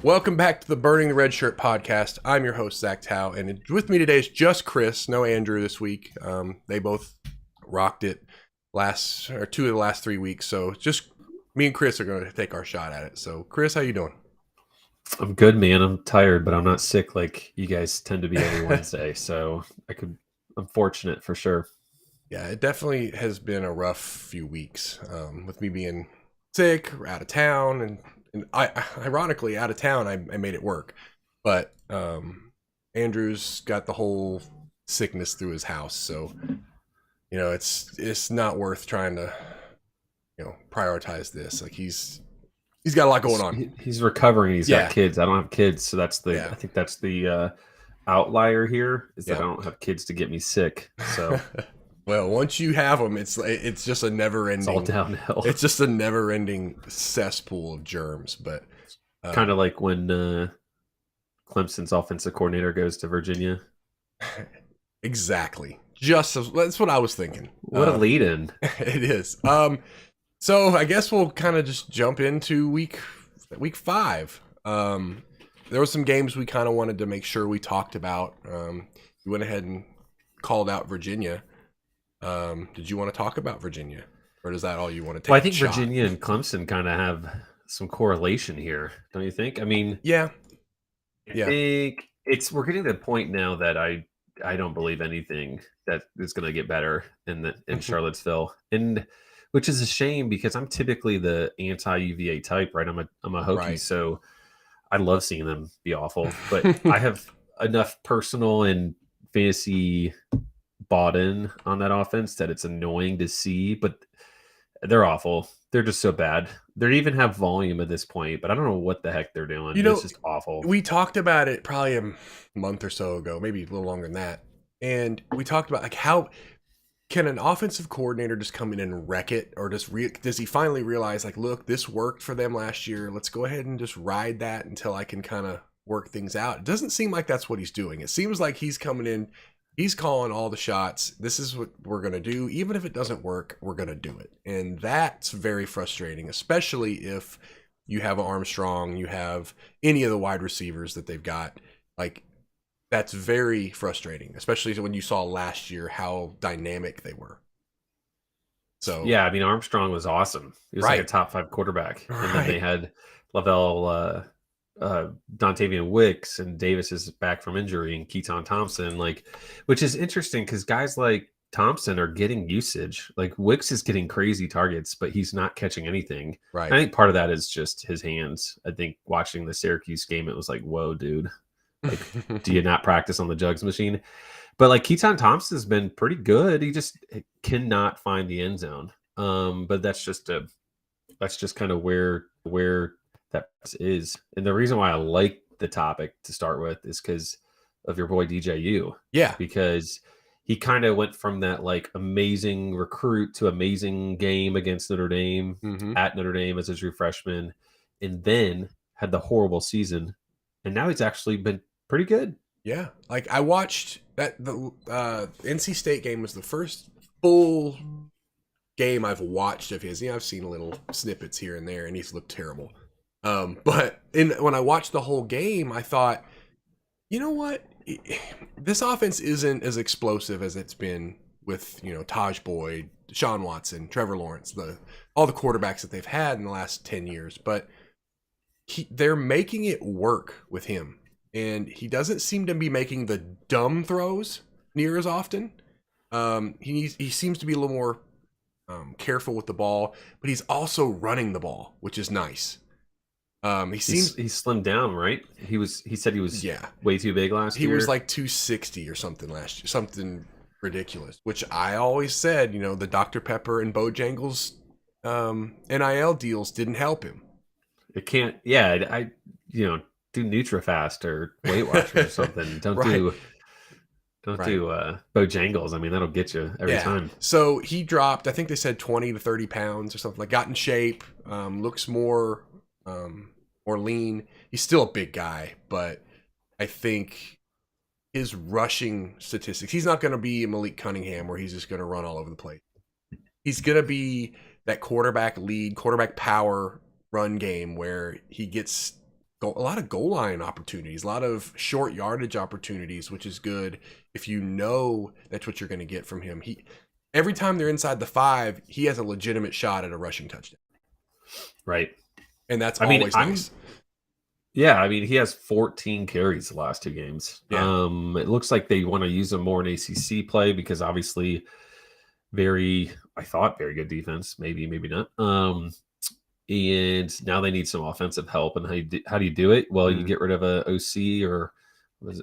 Welcome back to the Burning the Red Shirt podcast. I'm your host, Zach Tao, and with me today is just Chris, no Andrew this week. They both rocked it two of the last 3 weeks, so just me and Chris are going to take our shot at it. So, Chris, how you doing? I'm good, man. I'm tired, but I'm not sick like you guys tend to be every Wednesday. So I'm fortunate for sure. Yeah, it definitely has been a rough few weeks with me being sick, or out of town, and ironically, out of town, I made it work. But Andrew's got the whole sickness through his house, so it's not worth trying to prioritize this. Like he's got a lot going on. He's recovering. He's Yeah, got kids. I don't have kids, so yeah, I think that's the outlier here is that I yeah. don't have kids to get me sick. So Well, once you have them, it's just a never it's all ending. downhill. It's just a never ending cesspool of germs. But Kind of like when Clemson's offensive coordinator goes to Virginia. exactly, that's what I was thinking. What a lead in. It is. So I guess we'll kind of just jump into week 5. There were some games we kind of wanted to make sure we talked about. We went ahead and called out Virginia. Did you want to talk about Virginia, or is that all you want to take? Well, I think a shot? Virginia and Clemson kind of have some correlation here, don't you think? I mean, Yeah, I yeah. think we're getting to the point now that I don't believe anything that is going to get better in Charlottesville, and which is a shame because I'm typically the anti UVA type, right? I'm a Hokie, Right. so I love seeing them be awful, but I have enough personal and fantasy bought in on that offense that it's annoying to see, but they're awful. They're just so bad. They even have volume at this point, but I don't know what the heck they're doing. You It's know, just awful. we talked about it probably a month or so ago, maybe a little longer than that. And we talked about like how can an offensive coordinator just come in and wreck it, or does he finally realize like, look, this worked for them last year. Let's go ahead and just ride that until I can kind of work things out. It doesn't seem like that's what he's doing. It seems like he's coming in, he's calling all the shots. This is what we're going to do. Even if it doesn't work, we're going to do it. And that's very frustrating, especially if you have Armstrong, you have any of the wide receivers that they've got. Like, that's very frustrating, especially when you saw last year how dynamic they were. So Yeah, I mean Armstrong was awesome. He was like a right, top 5 quarterback, and then they right, had Lavelle, Dontavian Wicks, and Davis is back from injury, and Keaton Thompson, like, which is interesting because guys like Thompson are getting usage. Like Wicks is getting crazy targets, but he's not catching anything. right. I think part of that is just his hands. I think watching the Syracuse game, it was like, whoa, dude. Like, do you not practice on the jugs machine? But like Keaton Thompson's been pretty good. He just cannot find the end zone. But that's just kind of where that is. And the reason why I like the topic to start with is because of your boy DJU, Yeah. because he kind of went from that like amazing recruit to amazing game against Notre Dame Mm-hmm. at Notre Dame as a true freshman, and then had the horrible season, and now he's actually been pretty good. Yeah. Like I watched that the NC State game was the first full game I've watched of his. I've seen little snippets here and there, and he's looked terrible. But when I watched the whole game, I thought, you know what? This offense isn't as explosive as it's been with Taj Boyd, Sean Watson, Trevor Lawrence, all the quarterbacks that they've had in the last 10 years. But they're making it work with him, and he doesn't seem to be making the dumb throws near as often. He seems to be a little more careful with the ball, but he's also running the ball, which is nice. He seems He's slimmed down, right? He said he was yeah, way too big last he year. was like 260 or something last year, something ridiculous. Which I always said, the Dr. Pepper and Bojangles NIL deals didn't help him. It can't. Yeah, do NutraFast or Weight Watchers or something. Right, Don't right. do Bojangles. I mean, that'll get you every Yeah. time. So he dropped, I think they said 20 to 30 pounds or something. Like got in shape, looks more lean. He's still a big guy, but I think his rushing statistics, he's not going to be Malik Cunningham where he's just going to run all over the place. He's going to be that quarterback power run game where he gets a lot of goal line opportunities, a lot of short yardage opportunities, which is good if you know that's what you're going to get from him. Every time they're inside the 5, he has a legitimate shot at a rushing touchdown. Right. And that's always nice. Yeah, I mean, he has 14 carries the last 2 games. Yeah. It looks like they want to use him more in ACC play because obviously very good defense. Maybe not. And now they need some offensive help. And how do you do it? Well, you get rid of a OC or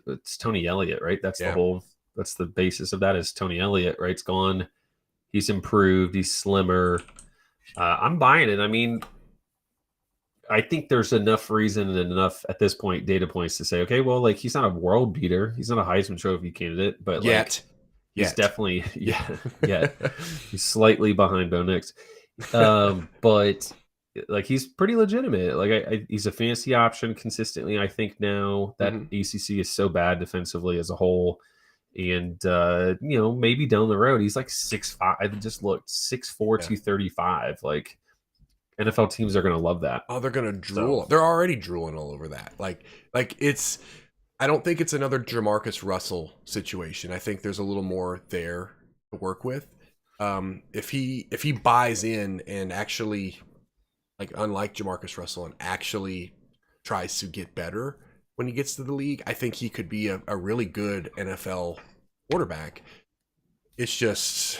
it's Tony Elliott, right? That's that's the basis of that is Tony Elliott, right? It's gone. He's improved. He's slimmer. I'm buying it. I mean, I think there's enough reason and enough at this point data points to say, okay, well, like he's not a world beater. He's not a Heisman Trophy candidate, but he's definitely he's slightly behind Bo Nix. But like he's pretty legitimate. Like he's a fantasy option consistently. I think now that ACC is so bad defensively as a whole, and maybe down the road he's like 6'5". I just looked 6'4", 235. Like NFL teams are going to love that. Oh, they're going to drool. So. They're already drooling all over that. Like it's. I don't think it's another Jamarcus Russell situation. I think there's a little more there to work with. If he buys in and actually, like unlike Jamarcus Russell, and actually tries to get better when he gets to the league, I think he could be a really good NFL quarterback. It's just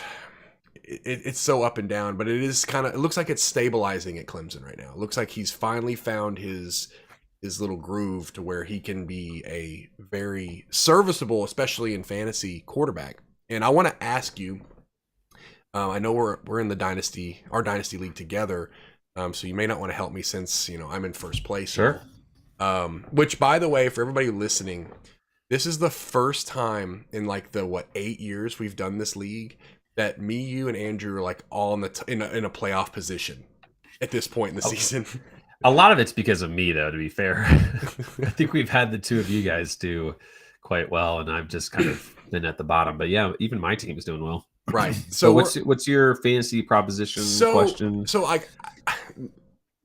it's so up and down, but it looks like it's stabilizing at Clemson right now. It looks like he's finally found his little groove to where he can be a very serviceable, especially in fantasy, quarterback. And I want to ask you, I know we're in our dynasty league together, so you may not want to help me since I'm in first place. Sure. Which, by the way, for everybody listening, this is the first time in like the 8 years we've done this league that me, you, and Andrew are like all in a playoff position at this point in the season. A lot of it's because of me, though, to be fair. I think we've had the two of you guys do quite well, and I've just kind of been at the bottom. But yeah, even my team is doing well. Right. So what's your fantasy proposition question? So I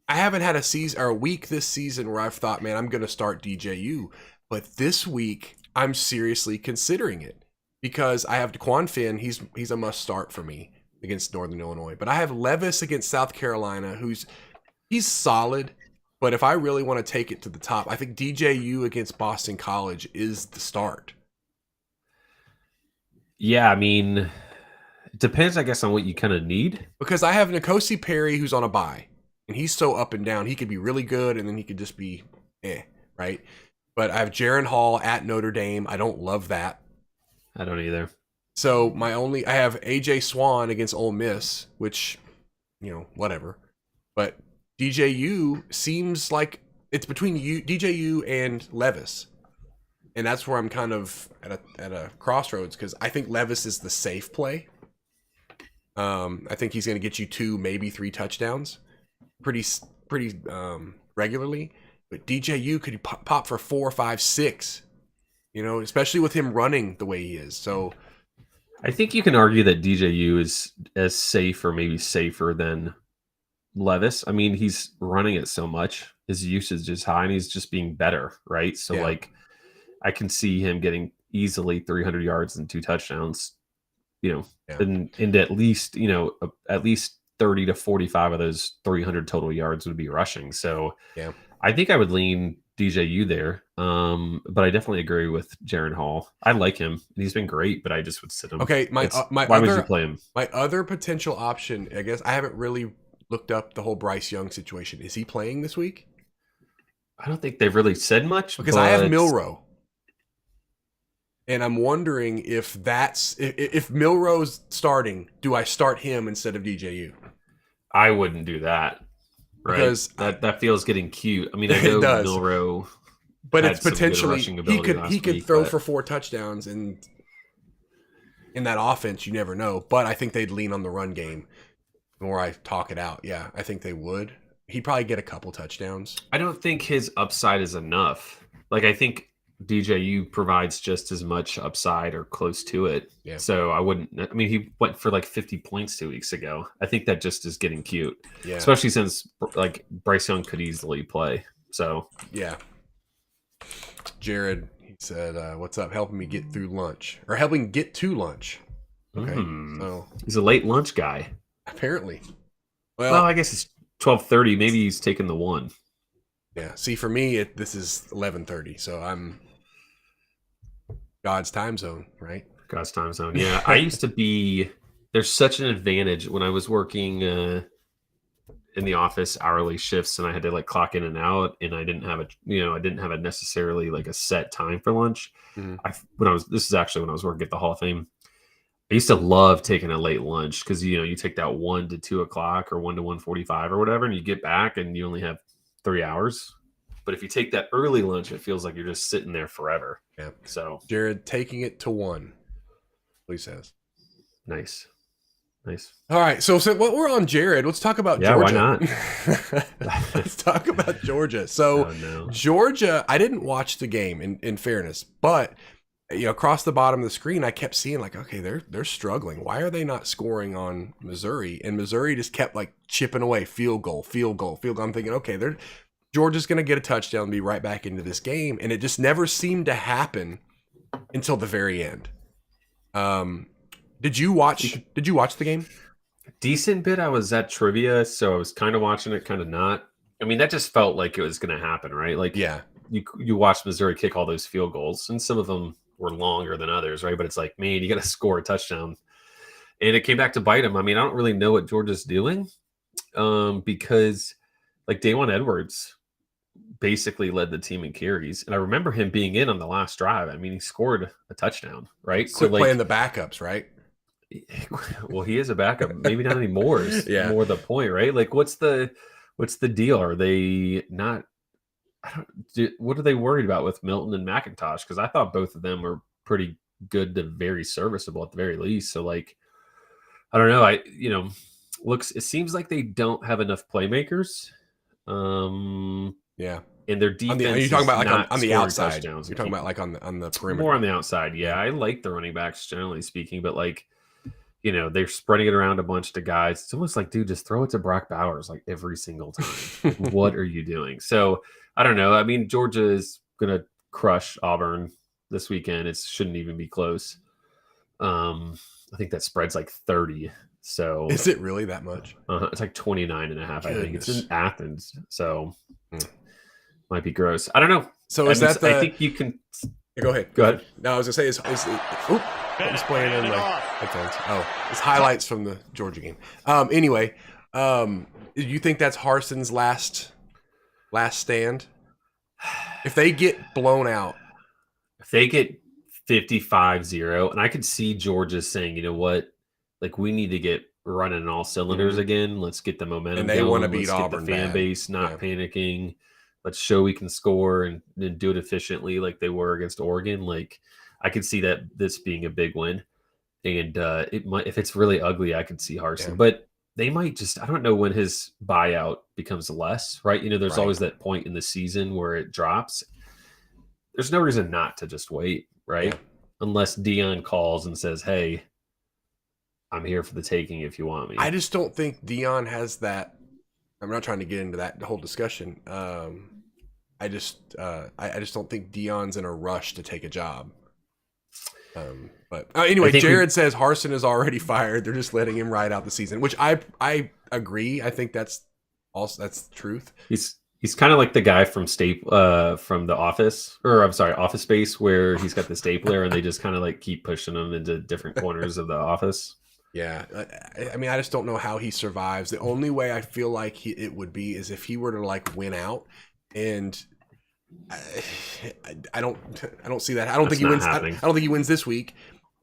haven't had a season or a week this season where I've thought, man, I'm going to start DJU. But this week, I'm seriously considering it because I have Daquan Finn. He's a must start for me against Northern Illinois. But I have Levis against South Carolina, he's solid, but if I really want to take it to the top, I think DJU against Boston College is the start. Yeah, I mean, it depends, I guess, on what you kind of need. Because I have N'Kosi Perry who's on a bye, and he's so up and down. He could be really good, and then he could just be right? But I have Jaron Hall at Notre Dame. I don't love that. I don't either. So I have A.J. Swan against Ole Miss, which, whatever. But DJU seems like it's between DJU and Levis. And that's where I'm kind of at a crossroads because I think Levis is the safe play. I think he's going to get you 2, maybe 3 touchdowns pretty regularly. But DJU could pop for 4, 5, 6, especially with him running the way he is. So I think you can argue that DJU is as safe or maybe safer than Levis. I mean, he's running it so much. His usage is high and he's just being better, right? So I can see him getting easily 300 yards and 2 touchdowns, and at least 30 to 45 of those 300 total yards would be rushing. So I think I would lean DJU there. But I definitely agree with Jaron Hall. I like him and he's been great, but I just would sit him. Okay. Why would you play him? My other potential option, I guess I haven't really looked up the whole Bryce Young situation. Is he playing this week? I don't think they've really said much. Because I have Milroe. And I'm wondering if Milroe's starting, do I start him instead of DJU? I wouldn't do that. Right? Because that feels getting cute. I mean, I know Milroe, but it's potentially he could throw for 4 touchdowns, and in that offense, you never know. But I think they'd lean on the run game. The more I talk it out, I think they would. He'd probably get a couple touchdowns. I don't think his upside is enough. Like, I think DJU provides just as much upside or close to it. Yeah. So I wouldn't. I mean, he went for like 50 points 2 weeks ago. I think that just is getting cute. Yeah. Especially since like Bryce Young could easily play. So Yeah. Jared, he said, "What's up? Helping me get through lunch, or helping get to lunch." Okay, so he's a late lunch guy. apparently, Well, well, I guess it's 12:30. Maybe he's taking the one. yeah. See, for me, this is 11:30, so I'm God's time zone, right? God's time zone. Yeah, I used to be. There's such an advantage when I was working in the office hourly shifts, and I had to like clock in and out, and I didn't have I didn't have a necessarily like a set time for lunch. Mhm. This is actually when I was working at the Hall of Fame. I used to love taking a late lunch because you take that 1 to 2 o'clock or 1 to 1:45 or whatever, and you get back and you only have 3 hours. But if you take that early lunch, it feels like you're just sitting there forever. Yeah. So Jared taking it to 1, he says. nice. All right, so what we're on Jared, let's talk about Yeah, Georgia. why not? Let's talk about Georgia. So Oh, no. Georgia, I didn't watch the game in fairness, but across the bottom of the screen, I kept seeing like, okay, they're struggling. Why are they not scoring on Missouri? And Missouri just kept like chipping away, field goal. I'm thinking, okay, Georgia's going to get a touchdown and be right back into this game, and it just never seemed to happen until the very end. Did you watch the game? Decent bit. I was at trivia, so I was kind of watching it, kind of not. I mean, that just felt like it was going to happen, right? Like, Yeah, you watched Missouri kick all those field goals, and some of them were longer than others, right? But it's like, man, you got to score a touchdown, and it came back to bite them. I mean, I don't really know what Georgia's doing, because like Dawan Edwards basically led the team in carries, and I remember him being in on the last drive. I mean, he scored a touchdown, right? quit playing the backups, right? Well, he is a backup. Maybe not anymore. Is Yeah. more the point, right? Like, what's the deal? Are they not? What are they worried about with Milton and McIntosh? Because I thought both of them were pretty good to very serviceable at the very least. So, like, I don't know. It seems like they don't have enough playmakers. Yeah. And their defense. Are you talking about like on the outside? Touchdowns. You're talking about like on the perimeter. More on the outside. Yeah, I like the running backs generally speaking, but like, they're spreading it around a bunch of guys. It's almost like, dude, just throw it to Brock Bowers like every single time. What are you doing? So I don't know. I mean, Georgia is gonna crush Auburn this weekend. It shouldn't even be close. I think that spread's like 30. So is it really that much? It's like 29.5. I think it's in Athens. So Hmm. might be gross. I don't know. So I think you can. Go ahead. Go ahead. No, I was gonna say I was playing in my headphones. Oh, it's highlights from the Georgia game. Anyway, you think that's Harson's last stand? If they get blown out, if they get 55-0, and I could see Georgia saying, you know what, like, we need to get running on all cylinders again. Let's get the momentum. And they want to beat Auburn. The fan base not panicking. Let's show we can score and then do it efficiently like they were against Oregon. Like, I could see that this being a big win. And it might, if it's really ugly, I could see Harsin. But they might just, I don't know when his buyout becomes less, right? There's always that point in the season where it drops. There's no reason not to just wait, right? Yeah. Unless Deion calls and says, hey, I'm here for the taking if you want me. I just don't think Deion has that. I'm not trying to get into that whole discussion. I just don't think Deion's in a rush to take a job. But anyway, Jared says Harsin is already fired. They're just letting him ride out the season, which I agree. I think that's the truth. He's kind of like the guy from from the Office, or I'm sorry, Office Space, where he's got the stapler and they just kind of like keep pushing him into different corners of the office. Yeah, I mean, I just don't know how he survives. The only way I feel like it would be is if he were to like win out, and I don't see that. I don't think he wins. I don't think he wins this week,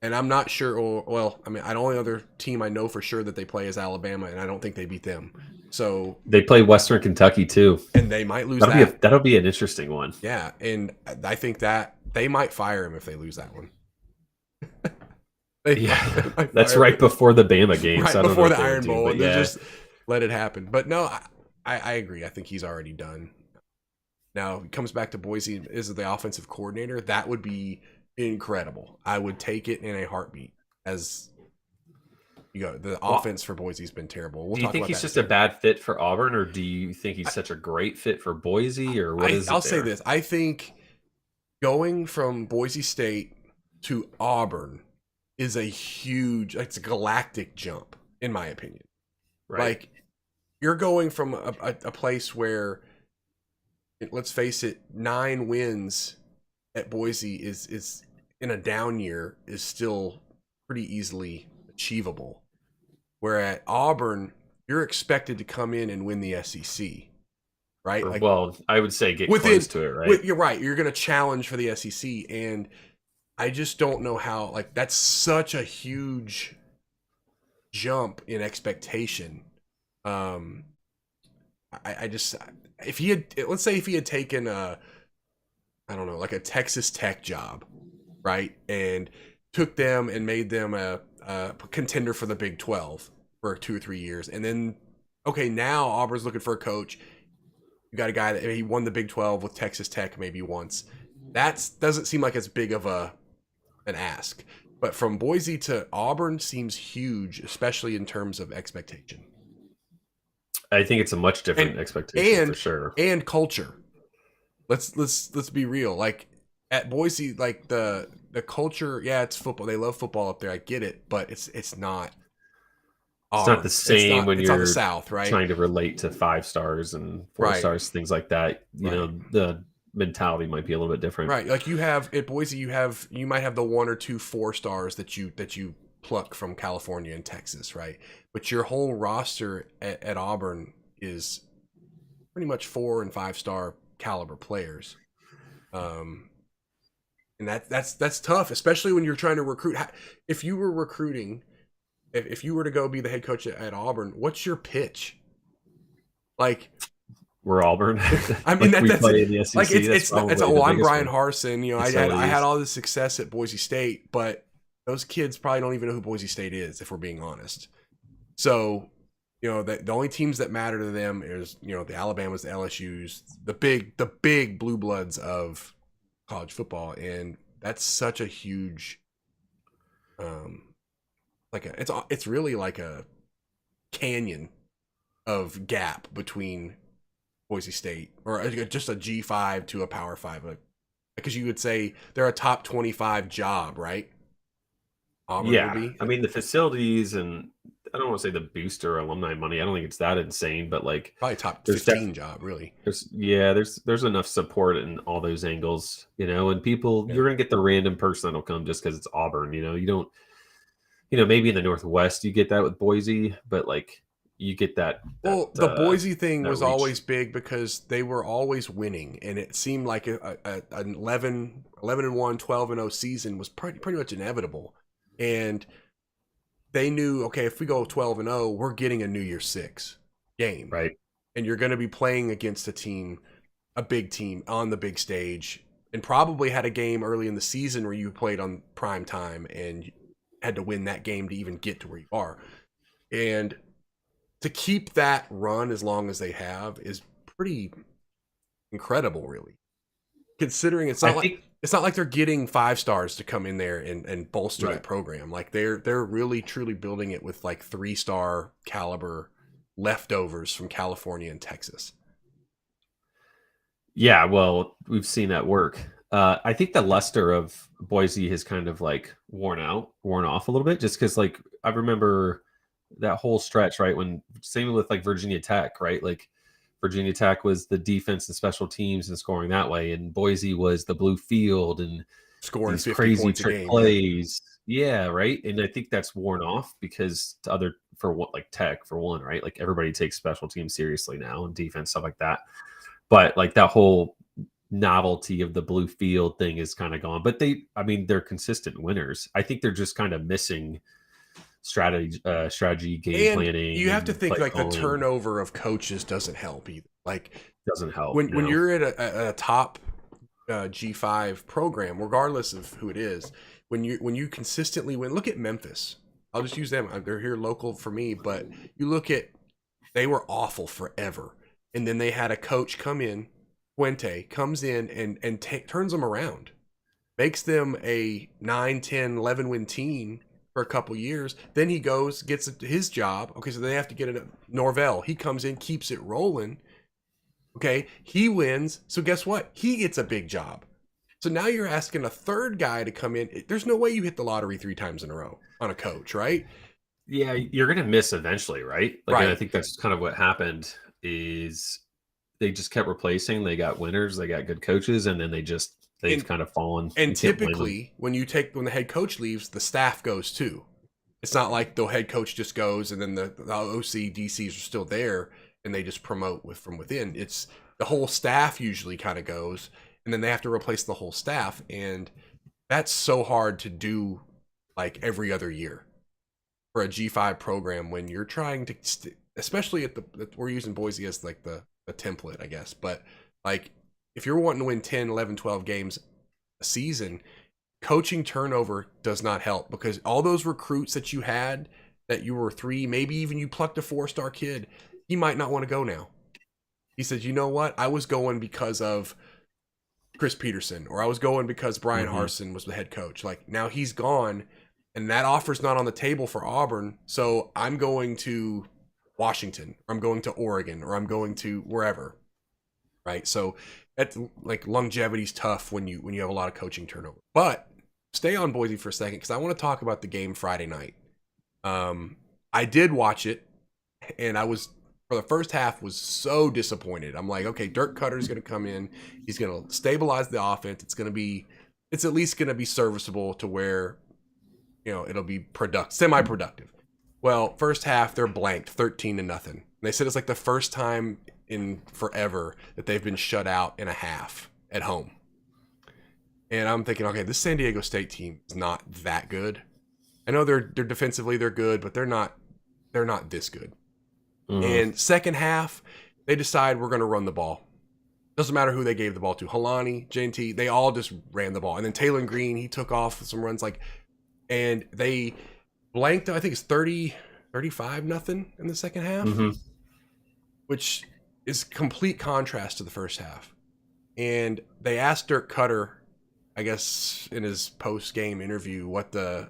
and I'm not sure. Well, I mean, the only other team I know for sure that they play is Alabama, and I don't think they beat them. So they play Western Kentucky too, and they might lose. That'll be an interesting one. Yeah, and I think that they might fire him if they lose that one. That's right before the Bama game. Right before the Iron Bowl. They just let it happen. But no, I agree. I think he's already done. Now, he comes back to Boise as the offensive coordinator. That would be incredible. I would take it in a heartbeat. As The Well, offense for Boise's been terrible. We'll do you talk think about he's that in a just a second. bad fit for Auburn, or do you think he's such a great fit for Boise, or what is I'll it say there? this. I think going from Boise State to Auburn is it's a galactic jump, in my opinion. Right. Like, you're going from a place where, let's face it, 9 wins at Boise is in a down year is still pretty easily achievable. Where at Auburn, you're expected to come in and win the SEC, right? Or, Like, well, I would say get within, close to it, right? you're right. You're going to challenge for the SEC, and I just don't know how. Like, that's such a huge jump in expectation. Um, I just, if he had, let's say if he had taken I don't know, like a Texas Tech job, right, and took them and made them a contender for the Big 12 for 2 or 3 years, and then okay, now Auburn's looking for a coach. You got a guy that he won the Big 12 with Texas Tech maybe once. That doesn't seem like as big of an ask. But from Boise to Auburn seems huge, especially in terms of expectation. I think it's a much different And expectation for sure. and culture. Let's be real. Like at Boise, like the culture, yeah, it's football. They love football up there. I get it, but it's not It's not Auburn. the same when It's not the you're South, right? trying to relate to 5 stars and 4 Right. stars, things like that. You Right. know, the mentality might be a little bit different. Right. Like you have at Boise, you might have the 1 or 2 4 stars that you pluck from California and Texas, right? But your whole roster at Auburn is pretty much 4 and 5 star caliber players. And that's tough, especially when you're trying to recruit. If you were recruiting, if you were to go be the head coach at Auburn, what's your pitch? Like, We're Auburn. I mean, Like we that's play in the SEC. like it's probably it's the well, I'm biggest Brian one. Harsin. You know, It's I so had easy. all this success at Boise State, but those kids probably don't even know who Boise State is, if we're being honest. So, you know, the only teams that matter to them is, you know, the Alabamas, the LSU's, the big blue bloods of college football, and that's such a huge, it's really like a canyon of gap between Boise State or just a G5 to a Power 5, because you would say they're a top 25 job, right? Auburn Yeah, would be. I mean the facilities, and I don't want to say the booster alumni money. I don't think it's that insane, but like Probably top there's 15 job, really. there's enough support in all those angles, you know. And people, Yeah. you're gonna get the random person that'll come just because it's Auburn. You know, you don't, you know, maybe in the Northwest you get that with Boise, but like you get that. Well, the Boise thing that was reach. always big because they were always winning, and it seemed like an 11 and 1, 12 and 0 season was pretty much inevitable. And they knew, okay, if we go 12 and 0, we're getting a New Year's 6 game. Right. And you're going to be playing against a big team on the big stage, and probably had a game early in the season where you played on prime time and had to win that game to even get to where you are. And to keep that run as long as they have is pretty incredible, really. Considering it's not like they're getting 5 stars to come in there and bolster the program. Like they're really truly building it with like 3-star caliber leftovers from California and Texas. Yeah, well, we've seen that work. I think the luster of Boise has kind of like worn off a little bit, just because like I remember that whole stretch, right? When same with like Virginia Tech, right? Like Virginia Tech was the defense and special teams and scoring that way, and Boise was the blue field and Scoring these 50 crazy points a trick game. plays. Yeah, right. And I think that's worn off because for what, like Tech for one, right? Like everybody takes special teams seriously now and defense, stuff like that. But like that whole novelty of the blue field thing is kind of gone. But they're consistent winners. I think they're just kind of missing strategy, game And planning. you have to think play like calling. the turnover of coaches doesn't help either. Like Doesn't help when you're at a top G5 program, regardless of who it is, when you consistently win. Look at Memphis. I'll just use them. They're here local for me, but you look at, they were awful forever, and then they had a coach come in. Fuente comes in and turns them around, makes them a 9, 10, 11 win team for a couple years. Then he goes, gets his job. Okay, so they have to get a Norvell. He comes in, keeps it rolling. Okay, he wins. So guess what? He gets a big job. So now you're asking a third guy to come in. There's no way you hit the lottery 3 times in a row on a coach, right? Yeah, you're going to miss eventually, right? Like, Right. and I think that's kind of what happened is they just kept replacing. They got winners, they got good coaches, and then they've kind of fallen. And typically, when the head coach leaves, the staff goes too. It's not like the head coach just goes and then the OC, DCs are still there and they just promote from within. It's the whole staff usually kind of goes, and then they have to replace the whole staff, and that's so hard to do like every other year for a G5 program when you're trying to, especially we're using Boise as like the template, I guess, but like if you're wanting to win 10, 11, 12 games a season, coaching turnover does not help, because all those recruits that you had, that you were 3, maybe even you plucked a 4-star kid, he might not want to go now. He said, you know what? I was going because of Chris Peterson, or I was going because Brian Harsin was the head coach. Like, now he's gone and that offer's not on the table for Auburn. So I'm going to Washington, or I'm going to Oregon, or I'm going to wherever. Right. So that's like, longevity's tough when you have a lot of coaching turnover. But stay on Boise for a second, because I want to talk about the game Friday night. I did watch it, and I was, for the first half, was so disappointed. I'm like, okay, Dirk Cutter's going to come in. He's going to stabilize the offense. It's at least going to be serviceable to where, it'll be semi-productive. Well, first half, they're blanked 13-0. They said it's like the first time in forever that they've been shut out in a half at home. And I'm thinking, okay, this San Diego State team is not that good. I know they're defensively, they're good, but they're not this good. And second half, they decide we're going to run the ball. Doesn't matter who they gave the ball to. Halani, JNT, they all just ran the ball. And then Taylor Green, he took off some runs, and they blanked, I think it's 35-0 in the second half, which is complete contrast to the first half. And they asked Dirk Cutter, I guess in his post-game interview, what the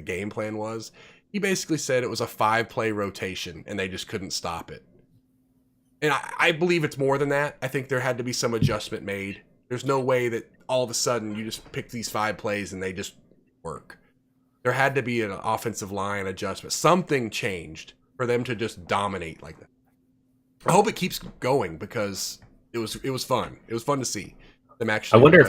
game plan was. He basically said it was a 5-play rotation and they just couldn't stop it. And I believe it's more than that. I think there had to be some adjustment made. There's no way that all of a sudden you just pick these 5 plays and they just work. There had to be an offensive line adjustment. Something changed for them to just dominate like that. I hope it keeps going, because it was fun. It was fun to see them actually. I wonder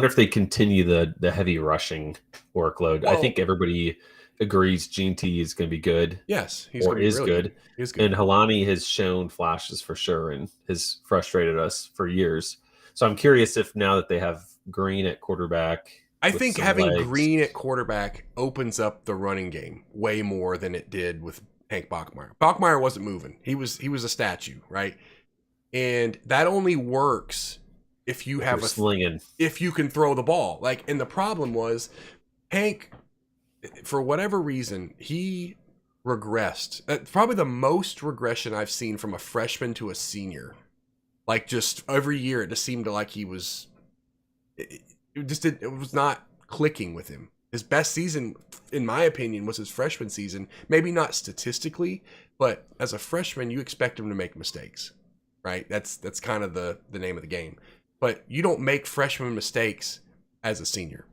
if they continue the heavy rushing workload. Well, I think everybody agrees GT is going to be good. Yes, he's really good. He's good. And Halani has shown flashes for sure, and has frustrated us for years. So I'm curious if now that they have Green at quarterback, I think having Green at quarterback opens up the running game way more than it did with Hank Bachmeier. Bachmeier wasn't moving. He was a statue, right? And that only works if you have if you can throw the ball. Like, and the problem was Hank, for whatever reason, he regressed. Probably the most regression I've seen from a freshman to a senior. Like, just every year it just seemed like he was, it was not clicking with him. His best season, in my opinion, was his freshman season. Maybe not statistically, but as a freshman, you expect him to make mistakes, right? That's kind of the name of the game. But you don't make freshman mistakes as a senior.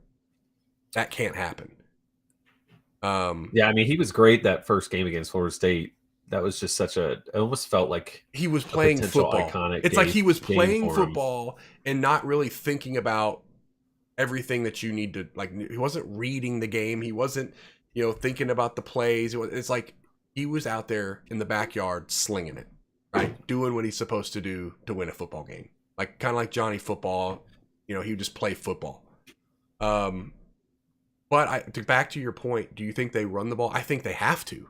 That can't happen. Yeah, I mean, he was great that first game against Florida State. That was just it almost felt like he was playing football. It's like he was playing football and not really thinking about everything that you need to, like, he wasn't reading the game. He wasn't, thinking about the plays. It's like he was out there in the backyard slinging it, right? Doing what he's supposed to do to win a football game. Like, kind of like Johnny Football, he would just play football. But back to your point, do you think they run the ball? I think they have to.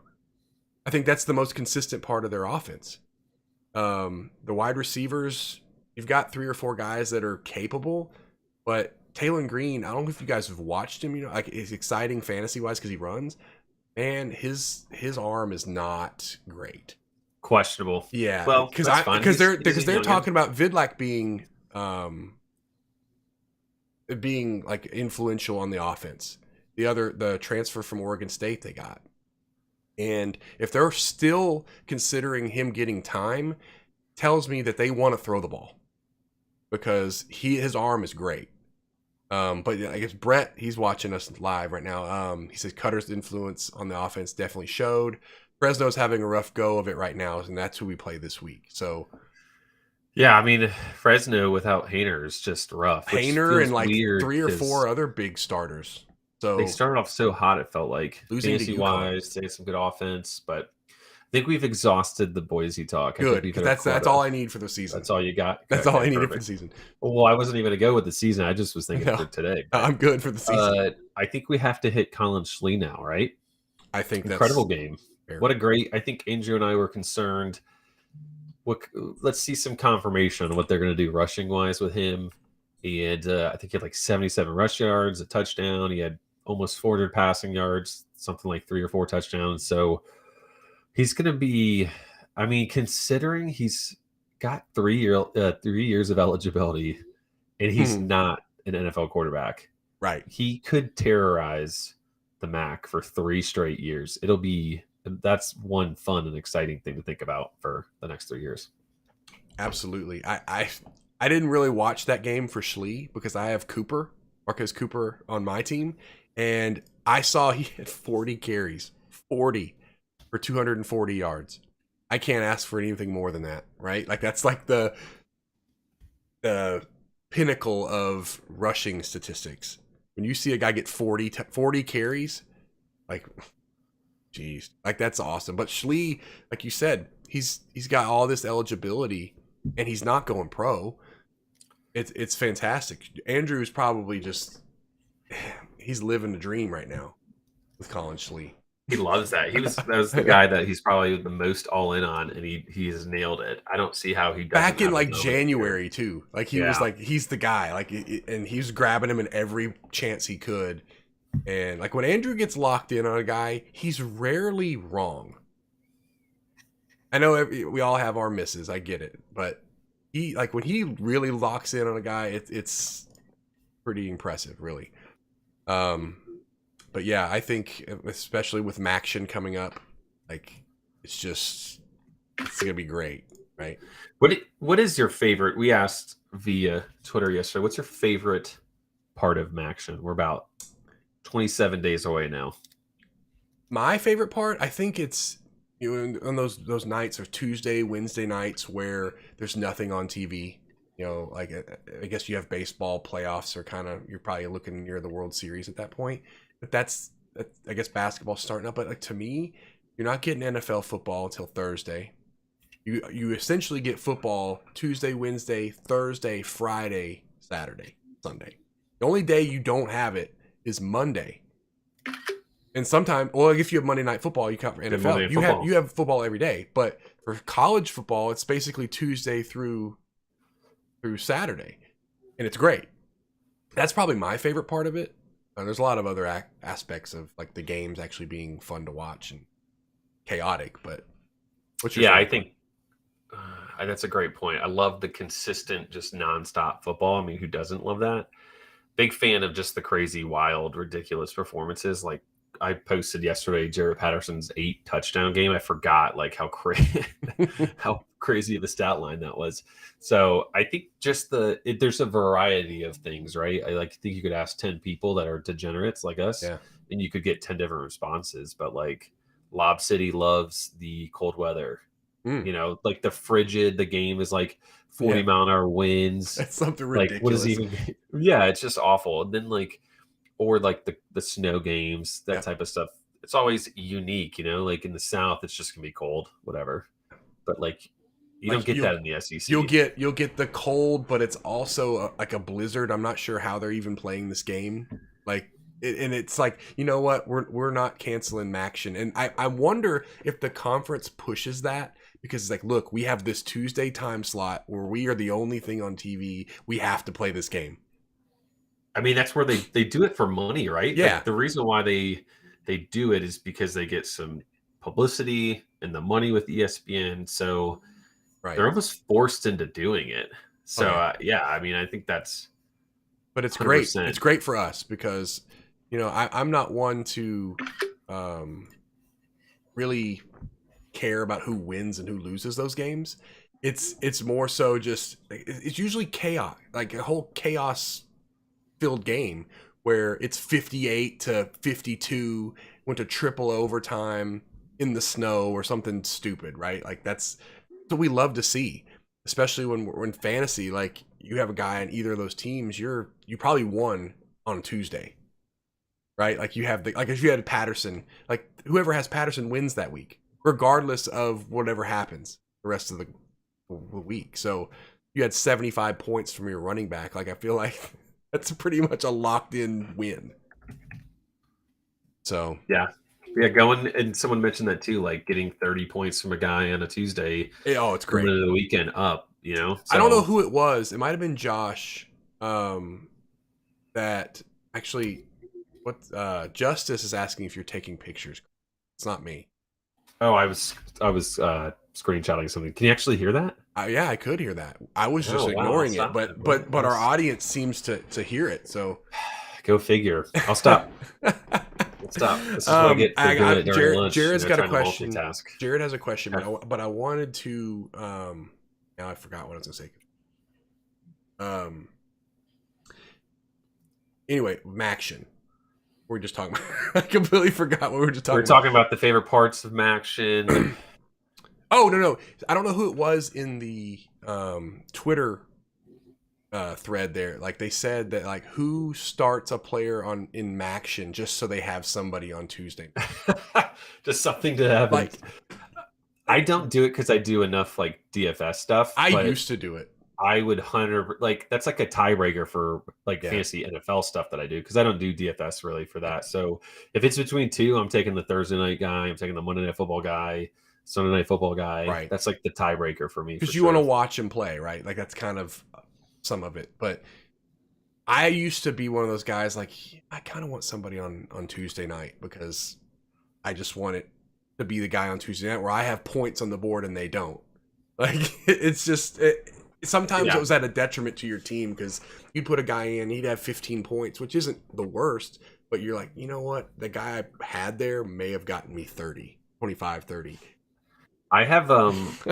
I think that's the most consistent part of their offense. The wide receivers, you've got 3 or 4 guys that are capable, but Taylor Green, I don't know if you guys have watched him, like, it's exciting fantasy-wise because he runs, and his arm is not great. Questionable. Yeah, well, because they're talking about Vidlak being like influential on the offense. the transfer from Oregon State they got. And if they're still considering him getting time, tells me that they want to throw the ball because his arm is great. But I guess Brett, he's watching us live right now. He says Cutter's influence on the offense definitely showed. Fresno's having a rough go of it right now, and that's who we play this week. So, yeah, I mean, Fresno without Hayner is just rough. Hayner and like 3 or 4 other big starters. So they started off so hot, it felt like, losing fantasy wise, they had some good offense, but I think we've exhausted the Boise talk. Good, because that's all I need for the season. That's all you got. That's all I needed for the season. Well, I wasn't even going to go with the season. I just was thinking for today. I'm good for the season. I think we have to hit Collin Schlee now, right? I think that's incredible game. fair. What a great! I think Andrew and I were concerned. Let's see some confirmation on what they're going to do rushing wise with him. And I think he had like 77 rush yards, a touchdown. He had almost 400 passing yards, something like 3 or 4 touchdowns. So he's going to be, I mean, considering he's got 3 years of eligibility and he's not an NFL quarterback, right? He could terrorize the MAC for 3 straight years. That's one fun and exciting thing to think about for the next 3 years. Absolutely. I didn't really watch that game for Schlee because I have Marcus Cooper on my team. And I saw he had 40 carries, 40 for 240 yards. I can't ask for anything more than that, right? Like that's like the pinnacle of rushing statistics. When you see a guy get 40 carries, like, geez, like that's awesome. But Schlee, like you said, he's got all this eligibility and he's not going pro. It's fantastic. Andrew's probably just he's living the dream right now with Collin Schlee. He loves that. That was the guy that he's probably the most all in on, and he's nailed it. I don't see how he doesn't. Back in like January too, like he was like he's the guy, like, and he was grabbing him in every chance he could. And like when Andrew gets locked in on a guy, he's rarely wrong. I know we all have our misses, I get it, but he like when he really locks in on a guy, it's pretty impressive, really. But yeah, I think especially with MACtion coming up, like it's gonna be great, right? What is your favorite? We asked via Twitter yesterday. What's your favorite part of MACtion? We're about 27 days away now. My favorite part, I think it's on those nights or Tuesday, Wednesday nights where there's nothing on TV. You know, like I guess you have baseball playoffs or you're probably looking near the World Series at that point. But that's I guess basketball's starting up. But like to me, you're not getting NFL football until Thursday. You essentially get football Tuesday, Wednesday, Thursday, Friday, Saturday, Sunday. The only day you don't have it is Monday. And sometimes, well, if you have Monday Night Football, you count for NFL. You have football every day. But for college football, it's basically Tuesday through Saturday, and it's great. That's probably my favorite part of it. There's a lot of other aspects of like the games actually being fun to watch and chaotic. But what's your favorite? I think that's a great point. I love the consistent, just nonstop football. I mean, who doesn't love that? Big fan of just the crazy, wild, ridiculous performances. Like I posted yesterday, Jared Patterson's 8 touchdown game. I forgot like how crazy of a stat line that was. So I think just there's a variety of things, right? I think you could ask 10 people that are degenerates like us, and you could get 10 different responses. But like Lob City loves the cold weather. You know, like the game is like 40 mile an hour winds. That's something ridiculous. Like, what is even? Yeah, it's just awful. And then or the snow games, that type of stuff. It's always unique, you know. Like in the South, it's just gonna be cold, whatever. But like you don't get that in the SEC. You'll get the cold, but it's also like a blizzard. I'm not sure how they're even playing this game. Like, and it's like, you know what? We're not canceling MACtion, and I wonder if the conference pushes that. Because it's like, look, we have this Tuesday time slot where we are the only thing on TV. We have to play this game. I mean, that's where they do it for money, right? Yeah. Like, the reason why they do it is because they get some publicity and the money with ESPN. So they're almost forced into doing it. So, I mean, I think that's. But it's 100%. great. It's great for us because I'm not one to really care about who wins and who loses those games. It's more so just it's usually chaos, like a whole chaos filled game where it's 58-52, went to triple overtime in the snow or something stupid, right? Like that's what we love to see, especially when we're in fantasy. Like you have a guy on either of those teams, you probably won on Tuesday, right? Like you have like if you had Patterson, like whoever has Patterson wins that week, regardless of whatever happens the rest of the week. So you had 75 points from your running back. Like I feel like that's pretty much a locked in win. So yeah, going, and someone mentioned that too, like getting 30 points from a guy on a Tuesday. It's great. Into the weekend up, So, I don't know who it was. It might have been Josh. That actually, Justice is asking if you're taking pictures. It's not me. Oh, I was screenshotting something. Can you actually hear that? Yeah, I could hear that. I was just ignoring it, but our audience seems to hear it. So go figure. I'll stop. Let's stop. This is what I get for doing it during lunch. Jared's got a question. Multitask. Jared has a question, but I wanted to. Now I forgot what I was going to say. Anyway, MACtion. We're just talking about. I completely forgot what we were just talking about. We're talking about the favorite parts of MACtion. Oh, no. I don't know who it was in the Twitter thread there. Like they said that like who starts a player in MACtion just so they have somebody on Tuesday. Just something to have. Like I don't do it because I do enough like DFS stuff. I used to do it. I would that's like a tiebreaker for like fantasy NFL stuff that I do because I don't do DFS really for that. So if it's between two, I'm taking the Thursday night guy, I'm taking the Monday Night Football guy, Sunday Night Football guy. Right. That's like the tiebreaker for me. Because you want to watch him play, right? Like that's kind of some of it. But I used to be one of those guys like I kind of want somebody on Tuesday night because I just want it to be the guy on Tuesday night where I have points on the board and they don't. Like it's just sometimes it was at a detriment to your team because you'd put a guy in, he'd have 15 points, which isn't the worst, but you're like, you know what? The guy I had there may have gotten me 25, 30. I have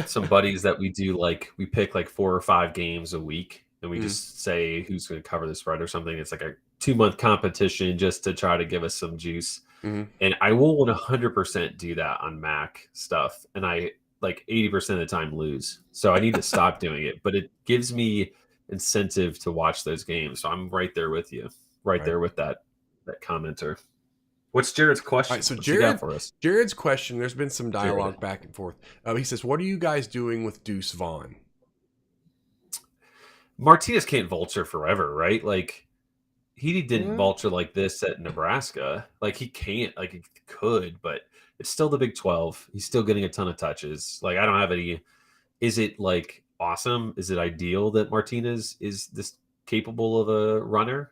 some buddies that we do like we pick like 4 or 5 games a week and we just say who's going to cover the spread or something. It's like a 2-month competition just to try to give us some juice. And I will 100% do that on Mac stuff. And I like 80% of the time lose. So I need to stop doing it, but it gives me incentive to watch those games. So I'm right there with you, right there with that commenter. What's Jared's question? All right, so Jared's question, there's been some dialogue back and forth. He says, what are you guys doing with Deuce Vaughn? Martinez can't vulture forever, right? Like he didn't vulture like this at Nebraska. Like he can't, like he could, but it's still the Big 12. He's still getting a ton of touches. Like I don't have any. Is it like awesome? Is it ideal that Martinez is this capable of a runner?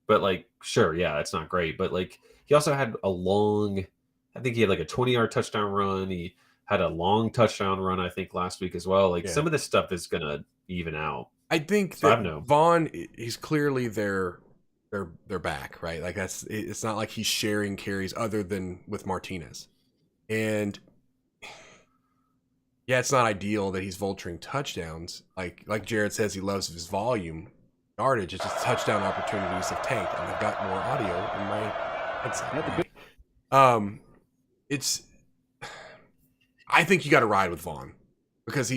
But like, sure, yeah, it's not great. But like, he also had I think he had like a 20-yard touchdown run. He had a long touchdown run, I think, last week as well. Like some of this stuff is gonna even out. I think that Vaughn, he's clearly their back, right? Like it's not like he's sharing carries other than with Martinez. And yeah, it's not ideal that he's vulturing touchdowns. Like Jared says, he loves his volume. Yardage, it's just touchdown opportunities have tanked, and I've got more audio in my headset. I think you got to ride with Vaughn because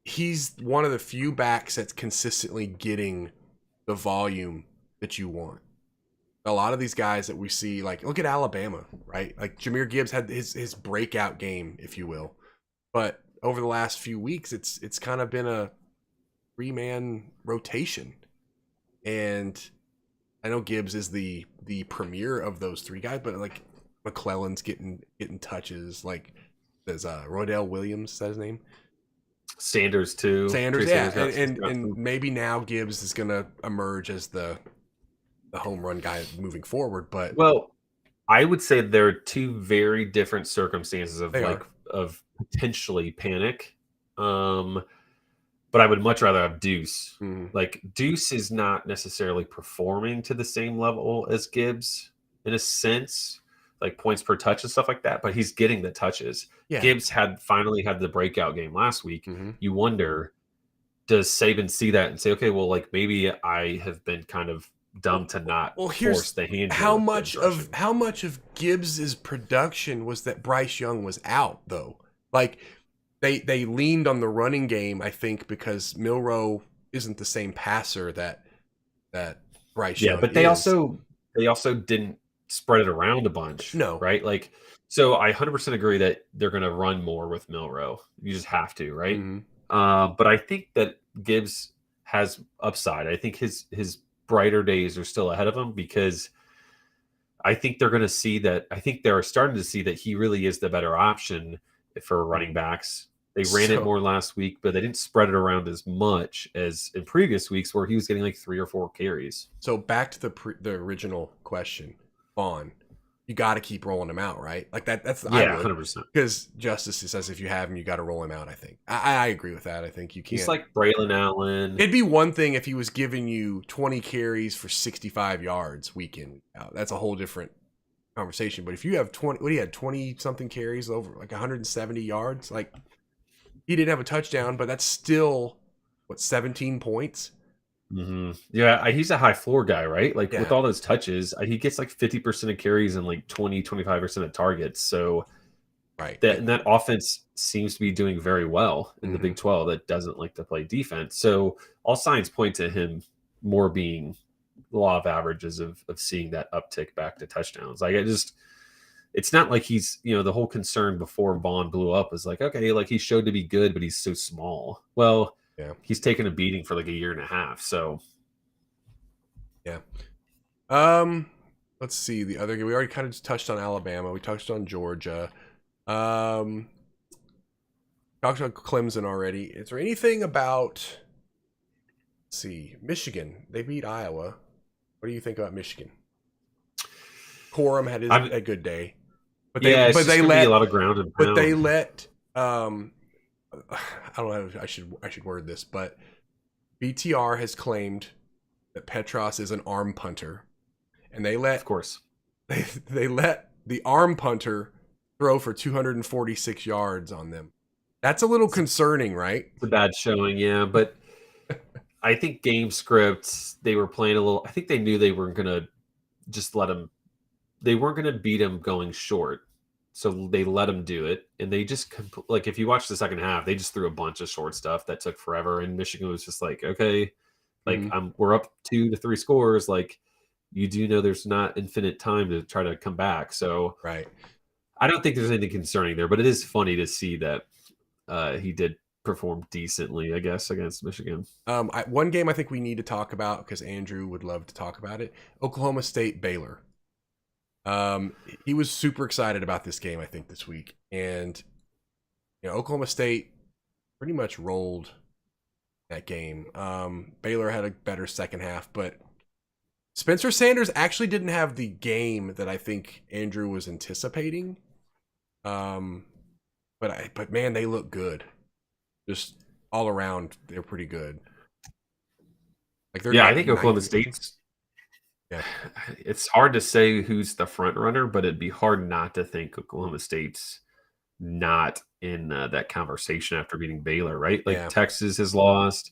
he's one of the few backs that's consistently getting the volume that you want. A lot of these guys that we see, like look at Alabama, right? Like Jahmyr Gibbs had his breakout game, if you will, but over the last few weeks, it's kind of been a 3-man rotation, and I know Gibbs is the premier of those 3 guys, but like McClellan's getting touches. Like there's Rodell Williams, is that his name? Sanders too. Sanders, yeah, and maybe now Gibbs is going to emerge as the home run guy moving forward. But well, I would say there are 2 very different circumstances of potentially panic. but I would much rather have Deuce. Mhm. Like Deuce is not necessarily performing to the same level as Gibbs in a sense, like points per touch and stuff like that, but he's getting the touches. Yeah. Gibbs finally had the breakout game last week. Hmm. You wonder, does Saban see that and say, okay, well, like maybe I have been kind of dumb to not Well, force here's the hand here how with much Gibbs of rushing? Gibbs's production was that Bryce Young was out though. Like they leaned on the running game, I think, because Milroe isn't the same passer that Bryce Yeah, Young but is. they also didn't spread it around a bunch, No. right? Like, so I 100% agree that they're going to run more with Milroe. You just have to, right? Hmm. But I think that Gibbs has upside. I think his brighter days are still ahead of him because I think they're going to see that. I think they're starting to see that he really is the better option for running backs. They ran it So more last week, but they didn't spread it around as much as in previous weeks where he was getting like 3 or 4 carries. so back to the original question, Vaughn. You got to keep rolling him out, right? Like I Yeah, would, 100%. because Justice says if you have him, you got to roll him out. I think I agree with that. I think you He's can't. like Braylon Allen. It'd be one thing if he was giving you 20 carries for 65 yards week in, week out. That's a whole different conversation. But if you have 20, what he had 20 something carries over like 170 yards, like he didn't have a touchdown, but that's still what 17 points. Yeah, he's a high floor guy, right? Like with Yeah, all those touches, he gets like 50% of carries and like 20, 25% of targets. So right. that offense seems to be doing very well in the Mm-hmm. Big 12 that doesn't like to play defense. So all signs point to him more being the law of averages of seeing that uptick back to touchdowns. Like it's not like he's, the whole concern before Vaughn blew up was like, okay, like he showed to be good, but he's so small. Well, Yeah, he's taken a beating for like a year and a half. So yeah. Let's see the other game. We already kind of just touched on Alabama. We touched on Georgia. Um, talked about Clemson already. Is there anything about? Let's see, Michigan. They beat Iowa. What do you think about Michigan? Corum had I'm a good day, but yeah, it's just gonna be a lot of ground and they pound. let I don't know how I should word this, but BTR has claimed that Petros is an arm punter, and Of course. they let the arm punter throw for 246 yards on them. That's a little concerning, right? It's a bad showing, yeah. But I think game scripts, they were playing a little. I think they knew they weren't gonna just let him. They weren't gonna beat him going short, so they let him do it. And they just like if you watch the second half, they just threw a bunch of short stuff that took forever. And Michigan was just like, okay, like Mhm. we're up 2 to 3 scores. Like you do know there's not infinite time to try to come back. So Right. I don't think there's anything concerning there. But it is funny to see that he did perform decently, I guess, against Michigan. One game I think we need to talk about because Andrew would love to talk about it. Oklahoma State Baylor. He was super excited about this game, I think, this week. And Oklahoma State pretty much rolled that game. Baylor had a better second half, but Spencer Sanders actually didn't have the game that I think Andrew was anticipating. But man, they look good. Just all around, they're pretty good. Like they're Yeah, I not think Oklahoma 90. State's. Yeah. It's hard to say who's the front runner, but it'd be hard not to think Oklahoma State's not in that conversation after beating Baylor, right? Like Yeah. Texas has lost.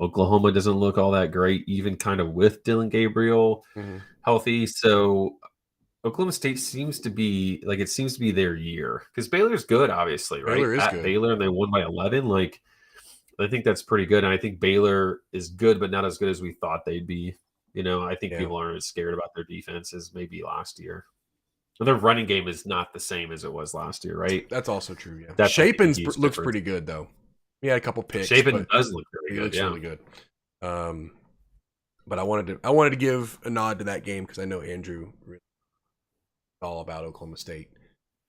Oklahoma doesn't look all that great, even kind of with Dylan Gabriel Mm-hmm. healthy. So Oklahoma State seems to be like it seems to be their year because Baylor's good, obviously, right? Baylor is At good. Baylor and they won by 11. Like I think that's pretty good. And I think Baylor is good, but not as good as we thought they'd be. I think Yeah. people aren't as scared about their defense as maybe last year. And their running game is not the same as it was last year, right? That's also true. Yeah. That's I think a Shapen's huge looks difference. pretty good though. He had a couple picks, Shapen but does look he really good, looks yeah. really good. But I wanted to give a nod to that game because I know Andrew really all about Oklahoma State.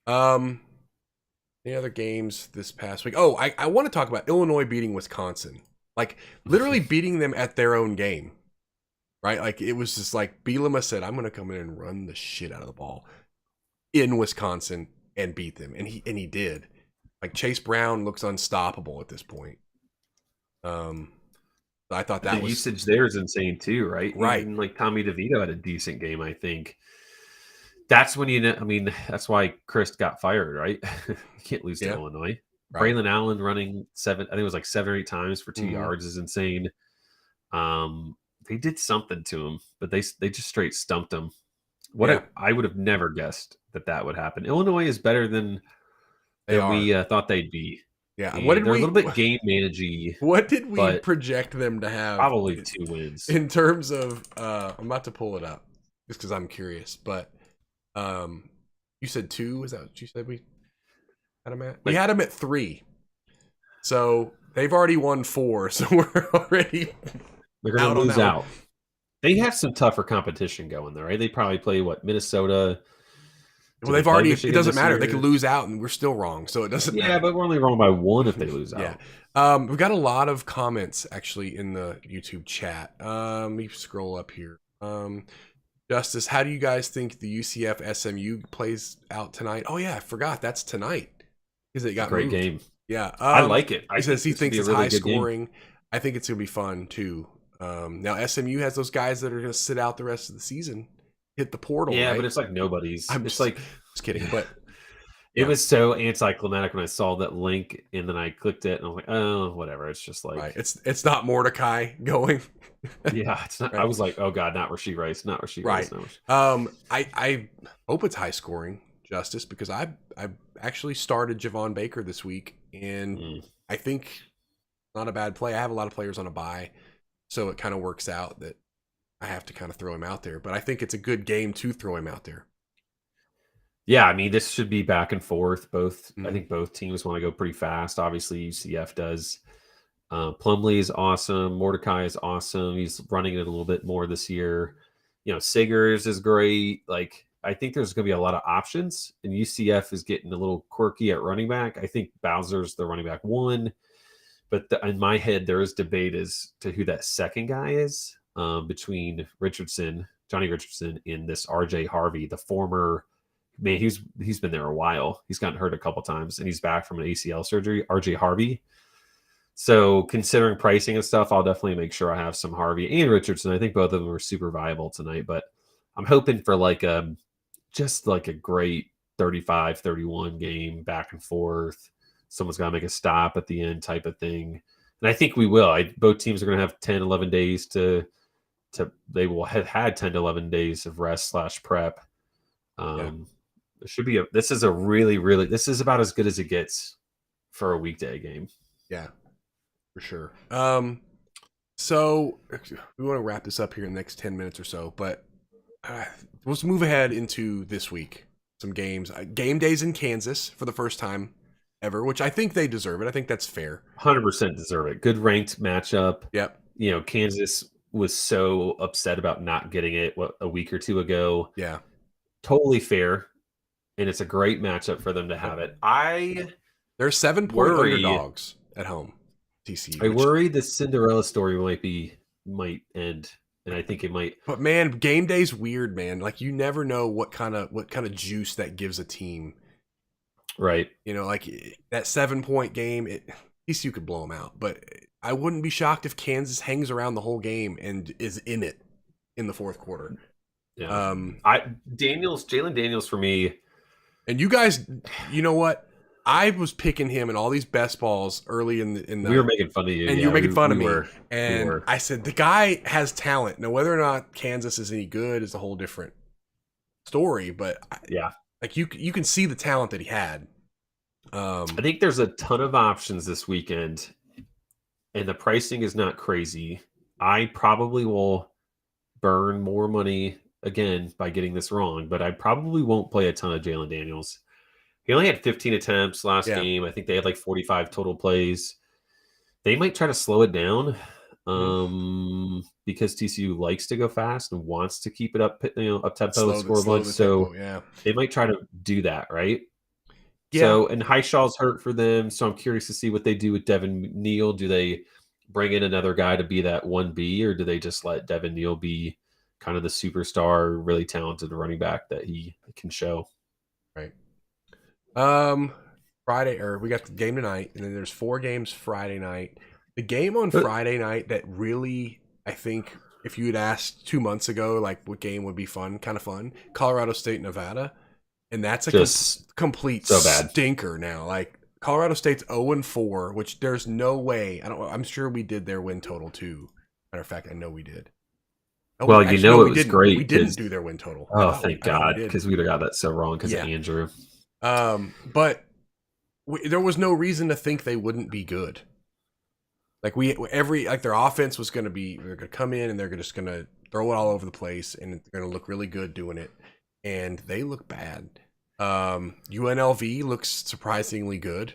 Any other games this past week? Oh, I want to talk about Illinois beating Wisconsin. Like literally beating them at their own game. Right? Like it was just like Bielema said, I'm gonna come in and run the shit out of the ball in Wisconsin and beat them. And he did. Like Chase Brown looks unstoppable at this point. I thought The that was usage there is insane too, right? right. Even like Tommy DeVito had a decent game, I think. That's when you know. I mean, that's why Chris got fired, right? You can't lose to Yeah, Illinois. right. Braylon Allen running seven, I think it was like 7 or 8 times for 2 yards is insane. They did something to him, but they just straight stumped him. Yeah, I would have never guessed that would happen. Illinois is better they than are. we thought they'd be, Yeah. and they're a little bit game managey, what did we but project them to have probably 2 wins. in terms of I'm about to pull it up just because I'm curious, but um you said 2, is that what you said we had them at? We Like had them at 3. So they've already won 4, so we're already they're going out to on lose that one. out. They have some tougher competition going though, right? They probably play Minnesota. Well, Do they they've play already. It Michigan doesn't this matter. They could year? lose out, and we're still wrong, so it doesn't Yeah, matter. but we're only wrong by 1 if they lose Yeah. out. We've got a lot of comments actually in the YouTube chat. Let me scroll up here. Justice, how do you guys think the UCF SMU plays out tonight? Oh yeah, I forgot that's tonight because it got Great moved. game. Yeah, I like it. He says he this would thinks be a it's really high good game. scoring. I think it's gonna be fun too. Now SMU has those guys that are gonna sit out the rest of the season, hit the portal. Yeah, right? but it's like nobody's. I'm It's just, like just kidding, but it yeah. was so anticlimactic when I saw that link and then I clicked it and I was like, oh, whatever. It's just like, Right. It's not Mordecai going. yeah, it's not. Right. I was like, oh god, not Rasheed Rice, not Rasheed Rice. Right. Not Rasheed. I hope it's high scoring, Justice, because I actually started Javon Baker this week, and I think not a bad play. I have a lot of players on a bye, so it kind of works out that I have to kind of throw him out there. But I think it's a good game to throw him out there. Yeah, I mean, this should be back and forth. Both, Mhm. I think, both teams want to go pretty fast. Obviously, UCF does. Plumlee is awesome. Mordecai is awesome. He's running it a little bit more this year. Sigers is great. Like, I think there's going to be a lot of options, and UCF is getting a little quirky at running back. I think Bowser's the running back 1, but in my head, there is debate as to who that second guy is between Johnny Richardson, and this RJ Harvey, the former. Man, he's been there a while. He's gotten hurt a couple times, and he's back from an ACL surgery. RJ Harvey. So considering pricing and stuff, I'll definitely make sure I have some Harvey and Richardson. I think both of them are super viable tonight, but I'm hoping for just like a great 35-31 game back and forth. Someone's got to make a stop at the end type of thing. And I think we will. Both teams are going to have 10, 11 days they will have had 10 to 11 days of rest / prep. It should be this is a really, really, this is about as good as it gets for a weekday game. Yeah, for sure. So we want to wrap this up here in the next 10 minutes or so, but let's move ahead into this week. Some games. Game days in Kansas for the first time ever, which I think they deserve it. I think that's fair. 100% deserve it. Good ranked matchup. Yep. Kansas was so upset about not getting it a week or two ago. Yeah. Totally fair. And it's a great matchup for them to have it. They're 7-point underdogs at home. TCU. I worry the Cinderella story might end, and I think it might. But man, game day's weird, man. Like you never know what kind of juice that gives a team. Right. Like that 7-point game, TCU could blow them out. But I wouldn't be shocked if Kansas hangs around the whole game and is in it in the fourth quarter. Yeah. Jalen Daniels for me. And you guys, you know what? I was picking him in all these best balls early in the. We were making fun of you, and you were making fun of me. We were. I said the guy has talent. Now, whether or not Kansas is any good is a whole different story. But yeah, like you can see the talent that he had. I think there's a ton of options this weekend, and the pricing is not crazy. I probably will burn more money again by getting this wrong, but I probably won't play a ton of Jalen Daniels. He only had 15 attempts last game. I think they had like 45 total plays. They might try to slow it down because TCU likes to go fast and wants to keep it up tempo and score a bunch. So they might try to do that, right? Yeah. So, and Highshaw's hurt for them. So I'm curious to see what they do with Devin Neal. Do they bring in another guy to be that 1B, or do they just let Devin Neal be kind of the superstar, really talented running back that he can show? Right. Friday, or we got the game tonight, and then there's 4 games Friday night. The game on Friday night that really, I think, if you had asked 2 months ago, like what game would be fun, kind of fun, Colorado State, Nevada, and that's a Just complete so bad. stinker now. Like Colorado State's 0-4, which there's no way. I'm sure we did their win total too. Matter of fact, I know we did. Oh, Well, actually, you know no, it we was didn't. great. We didn't do their win total. Oh, thank I thought we God, did. because we'd have got that so wrong because of Andrew. But there was no reason to think they wouldn't be good. Like their offense was going to be, they're going to come in and they're just going to throw it all over the place and they're going to look really good doing it. And they look bad. UNLV looks surprisingly good.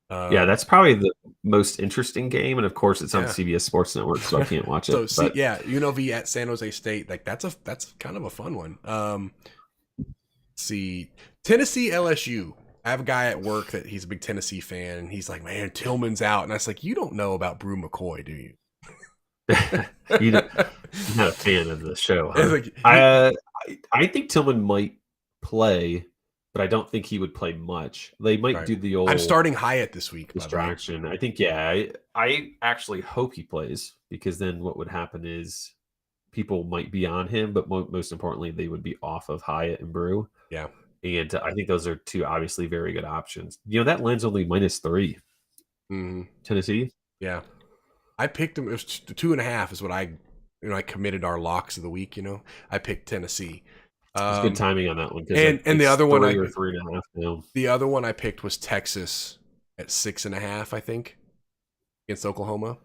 Yeah, that's probably the most interesting game, and of course, it's on CBS Sports Network, so I can't watch it. So UNLV at San Jose State, like that's kind of a fun one. See, Tennessee LSU. I have a guy at work that he's a big Tennessee fan, and he's like, "Man, Tillman's out," and I was like, "You don't know about Brew McCoy, do you?" You're not a fan of the show, huh? Like, I think Tillman might play, but I don't think he would play much. They might do the old. I'm starting Hyatt this week. Distraction. I think, I actually hope he plays, because then what would happen is people might be on him, but most importantly, they would be off of Hyatt and Brew. Yeah. And I think those are two obviously very good options. That line's only -3. Tennessee. Yeah. I picked them. It was 2.5 is what I committed our locks of the week. I picked Tennessee. It's good timing on that one. And the other one, 3.5 now. The other one I picked was Texas at 6.5, I think, against Oklahoma.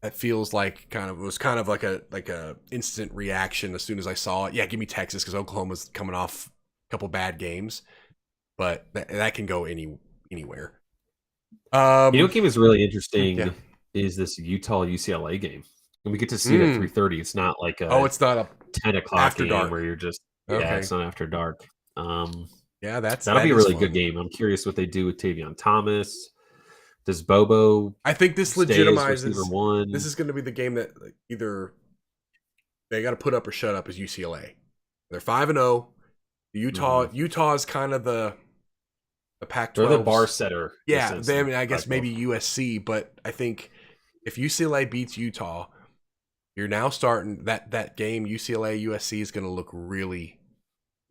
That feels like it was kind of like a instant reaction as soon as I saw it. Yeah, give me Texas because Oklahoma's coming off a couple bad games, but that can go anywhere. What game is really interesting is this Utah UCLA game, and we get to see it at 3:30. It's not like it's not a 10 o'clock after game dark where you're just it's not after dark. That'll be a really good game. I'm curious what they do with Tavion Thomas. Does Bobo? I think this legitimizes one. This is going to be the game that either they got to put up or shut up as UCLA. They're 5-0. Utah is kind of the Pac-12. They're the bar setter. Yeah, I guess maybe USC, but I think if UCLA beats Utah, you're now starting that game. UCLA USC is going to look really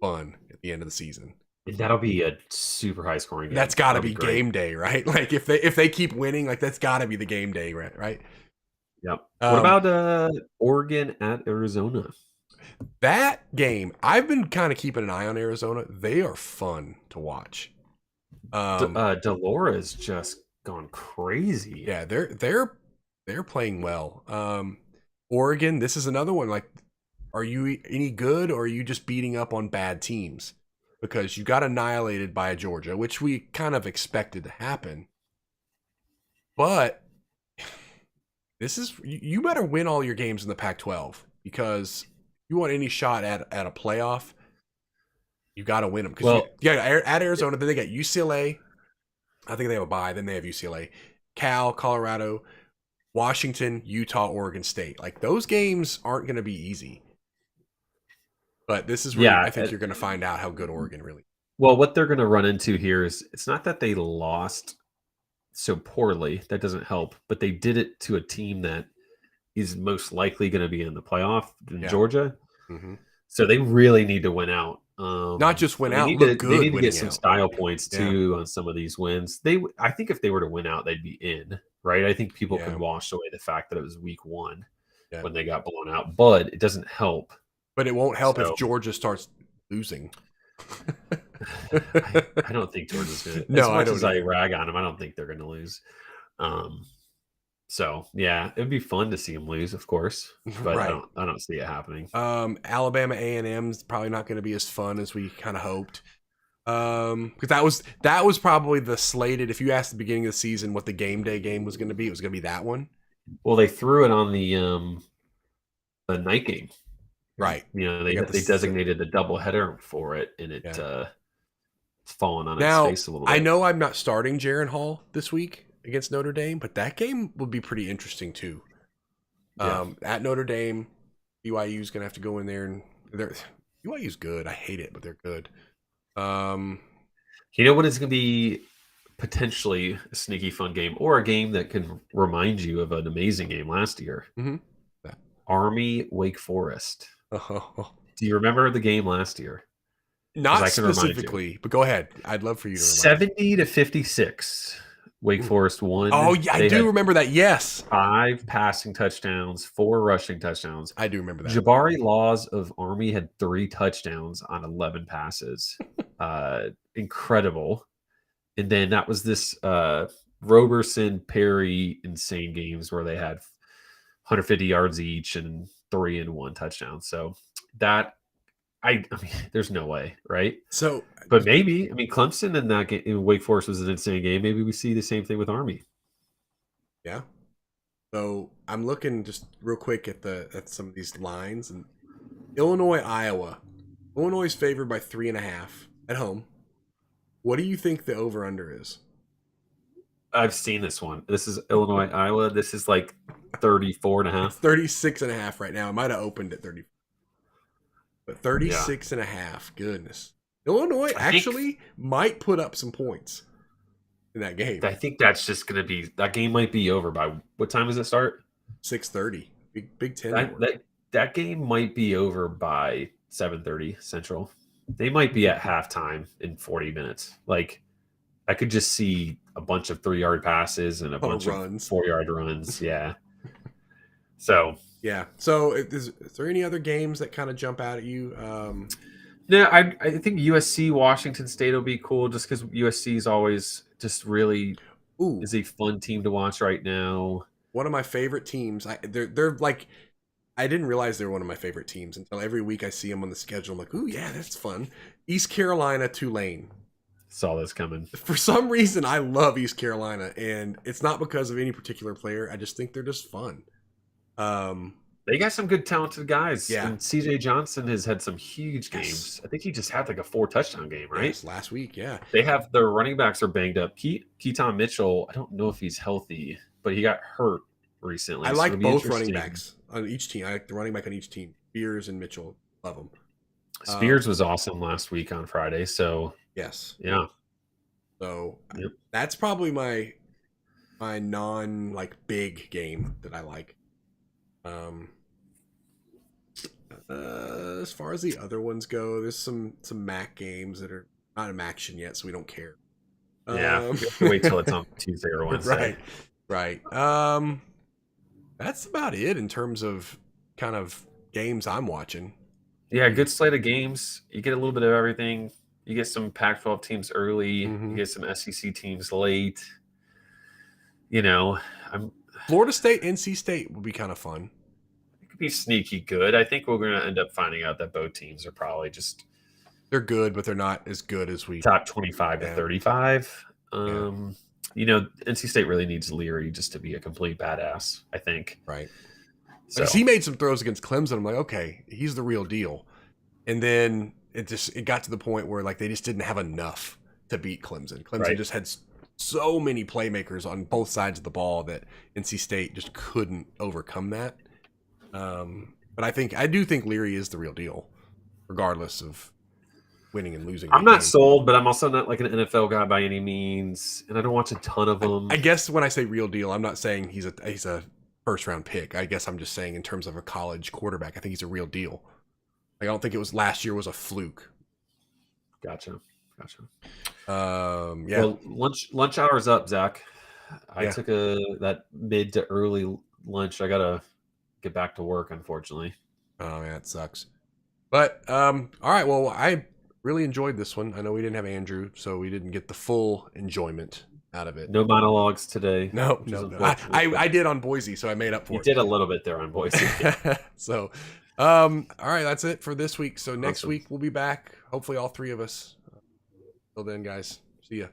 fun at the end of the season. That'll be a super high scoring game. That's got to be game day, right? Like if they keep winning, like that's got to be the game day, right? Yep. What about Oregon at Arizona? That game, I've been kind of keeping an eye on Arizona. They are fun to watch. Delora's just gone crazy. Yeah, they're playing well. Oregon, this is another one. Like, are you any good, or are you just beating up on bad teams? Because you got annihilated by Georgia, which we kind of expected to happen. But you better win all your games in the Pac-12, because if you want any shot at a playoff, you got to win them. Because at Arizona, then they got UCLA. I think they have a bye. Then they have UCLA, Cal, Colorado, Washington, Utah, Oregon State. Like, those games aren't going to be easy. But this is where I think you're going to find out how good Oregon really is. Well, what they're going to run into here is it's not that they lost so poorly. That doesn't help. But they did it to a team that is most likely going to be in the playoff in Georgia. Mm-hmm. So they really need to win out. Not just win out, look good. They need to get some style points too on some of these wins. I think if they were to win out, they'd be in, right? I think people could wash away the fact that it was week 1 when they got blown out, but it doesn't help. But it won't help if Georgia starts losing. I don't think Georgia's going to. No, as much as I rag on them, I don't think they're going to lose. So it'd be fun to see them lose, of course, but I don't see it happening. Alabama A&M's probably not going to be as fun as we kind of hoped. Because that was probably the slated. If you asked at the beginning of the season what the game day game was going to be, it was going to be that one. Well, they threw it on the night game. Right. They designated the doubleheader for it, and it's fallen on its face a little bit. I know I'm not starting Jaron Hall this week against Notre Dame, but that game would be pretty interesting too. At Notre Dame, BYU's going to have to go in there, and BYU's good. I hate it, but they're good. You know what is going to be potentially a sneaky fun game or a game that can remind you of an amazing game last year. Mm-hmm. Army Wake Forest. Oh. Do you remember the game last year? Not specifically, but go ahead. I'd love for you to remind 70 to 56. Wake Forest won. Oh, yeah, I do remember that. Yes. 5 passing touchdowns, 4 rushing touchdowns. I do remember that. Jabari Laws of Army had 3 touchdowns on 11 passes. Incredible. And then that was this Roberson Perry insane games where they had 150 yards each and 3 and 1 touchdown. So that I mean, there's no way, right? So, but maybe, I mean, Clemson in that game, in Wake Forest was an insane game. Maybe we see the same thing with Army. Yeah. So I'm looking just real quick at some of these lines, and Illinois, Iowa. Illinois is favored by 3.5 at home. What do you think the over/under is? I've seen this one. This is Illinois, Iowa. This is like 34.5. 36.5 right now. It might have opened at 30. But 36.5. Goodness. Illinois actually might put up some points in that game. I think that's just going to be – that game might be over by – what time does it start? 6:30. Big 10. That game might be over by 7:30 Central. They might be at halftime in 40 minutes. Like, I could just see a bunch of 3-yard passes and a bunch of 4-yard runs. Yeah. So – yeah. So, is there any other games that kind of jump out at you? No, I think USC Washington State will be cool just because USC is always just really is a fun team to watch right now. One of my favorite teams. They're like, I didn't realize they were one of my favorite teams until every week I see them on the schedule. I'm like, ooh, yeah, that's fun. East Carolina, Tulane. Saw this coming. For some reason, I love East Carolina, and it's not because of any particular player. I just think they're just fun. They got some good talented guys. Yeah. And CJ Johnson has had some huge games. I think he just had like a 4-touchdown game, right? Yes, last week, yeah. They have their running backs are banged up. Keaton Mitchell, I don't know if he's healthy, but he got hurt recently. I like both running backs on each team. I like the running back on each team. Spears and Mitchell, love them. Spears was awesome last week on Friday. So yes, yeah. So that's probably my non big game that I like. As far as the other ones go, there's some MAC games that are not in MACtion yet, so we don't care. Yeah, wait till it's on Tuesday or Wednesday. Right. That's about it in terms of kind of games I'm watching. Yeah, good slate of games. You get a little bit of everything. You get some Pac-12 teams early. Mm-hmm. You get some SEC teams late. Florida State, NC State would be kind of fun. It could be sneaky good. I think we're going to end up finding out that both teams are probably just they're good, but they're not as good as we top 25 to 35. NC State really needs Leary just to be a complete badass, I think. Right. So he made some throws against Clemson. I'm like, okay, he's the real deal. And then it got to the point where like they just didn't have enough to beat Clemson. Clemson just had so many playmakers on both sides of the ball that NC State just couldn't overcome that. But I do think Leary is the real deal, regardless of winning and losing. I'm not sold, but I'm also not like an NFL guy by any means, and I don't watch a ton of them. I guess when I say real deal, I'm not saying he's a first round pick. I guess I'm just saying in terms of a college quarterback, I think he's a real deal. Like, I don't think it was last year was a fluke. Gotcha. Yeah. Well, lunch hour's up, Zach. I took that mid to early lunch. I gotta get back to work, unfortunately. Oh man, it sucks. But all right. Well, I really enjoyed this one. I know we didn't have Andrew, so we didn't get the full enjoyment out of it. No monologues today. No. I did on Boise, so I made up for it. You did a little bit there on Boise. So, all right, that's it for this week. So next week we'll be back. Hopefully all three of us. Till then, guys. See ya.